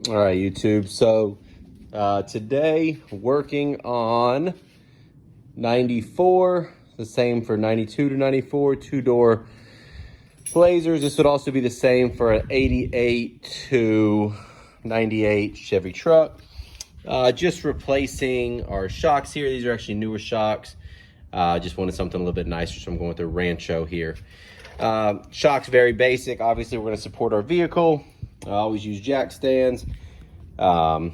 All right, YouTube. So today working on 94, the same for 92 to 94, two-door Blazers. This would also be the same for an 88 to 98 Chevy truck. Just replacing our shocks here. These are actually newer shocks. Just wanted something a little bit nicer, so I'm going with the Rancho here. Shocks very basic. Obviously, we're going to support our vehicle. I always use jack stands. And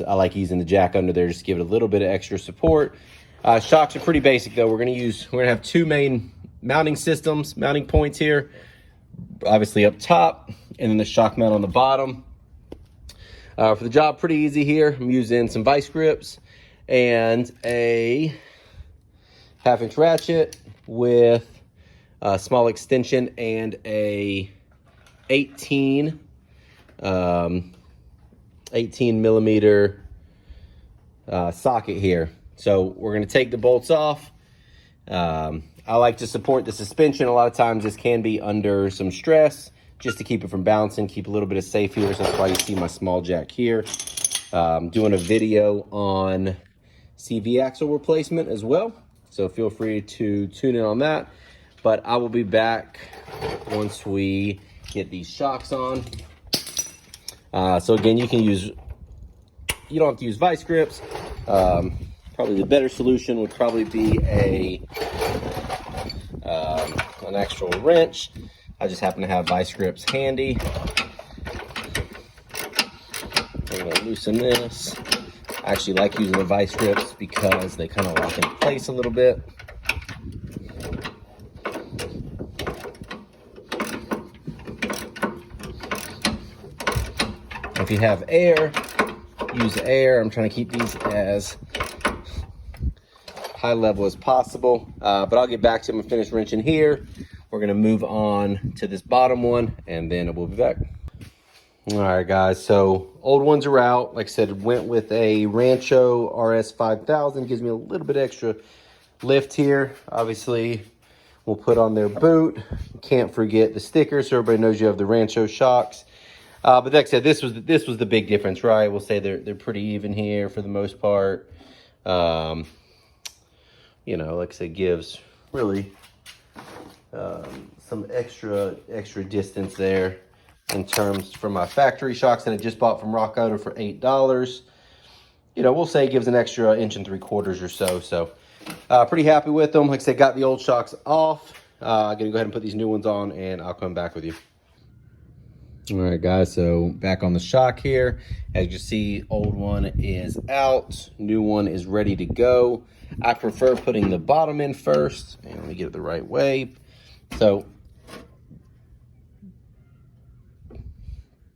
I like using the jack under there just to give it a little bit of extra support. Shocks are pretty basic though. We're gonna have two main mounting points here. Obviously up top, and then the shock mount on the bottom. For the job, pretty easy here. I'm using some vice grips and a 1/2-inch ratchet with a small extension and a 18 millimeter socket here. So we're going to take the bolts off. I like to support the suspension. A lot of times this can be under some stress just to keep it from bouncing, keep a little bit of safe here. So that's why you see my small jack here. Doing a video on CV axle replacement as well. So feel free to tune in on that. But I will be back once we get these shocks on. So again, you don't have to use vice grips. Probably the better solution would probably be an actual wrench. I just happen to have vice grips handy. I'm gonna loosen this. I actually like using the vice grips because they kind of lock into place a little bit. If you have air, use air. I'm trying to keep these as high level as possible, but I'll get back to them and finish wrenching here. We're gonna move on to this bottom one and then we'll be back. All right, guys, so old ones are out. Like I said, went with a Rancho RS 5000. Gives me a little bit extra lift here. Obviously, we'll put on their boot. Can't forget the sticker so everybody knows you have the Rancho shocks. But like I said, this was the big difference, right? We'll say they're pretty even here for the most part. You know, like I said, gives really some extra distance there in terms from my factory shocks that I just bought from Rock Auto for $8. You know, we'll say it gives an extra 1 3/4 or so. So pretty happy with them. Like I said, got the old shocks off. I'm gonna go ahead and put these new ones on, and I'll come back with you. All right, guys, so back on the shock here. As you see, old one is out, new one is ready to go. I prefer putting the bottom in first, and let me get it the right way. So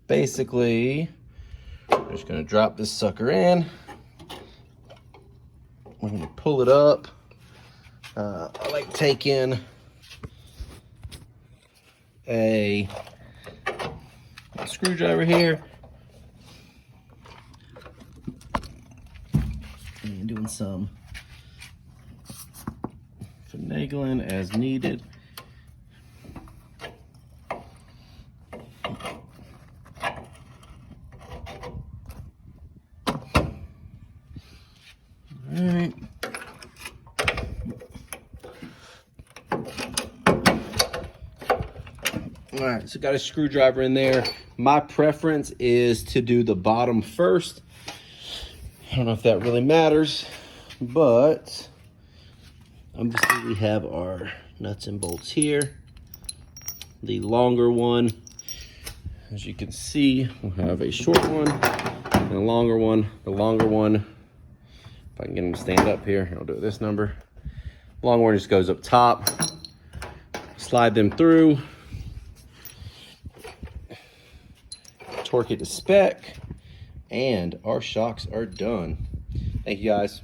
basically, I'm just gonna drop this sucker in. We're gonna pull it up. I like taking a screwdriver here and doing some finagling as needed. All right. All right, so got a screwdriver in there. My preference is to do the bottom first. I don't know if that really matters, but obviously we have our nuts and bolts here. The longer one, as you can see, we'll have a short one and a longer one. The longer one, if I can get them to stand up here, I'll do it this number. Long one just goes up top. Slide them through. Torque it to spec, and our shocks are done. Thank you, guys.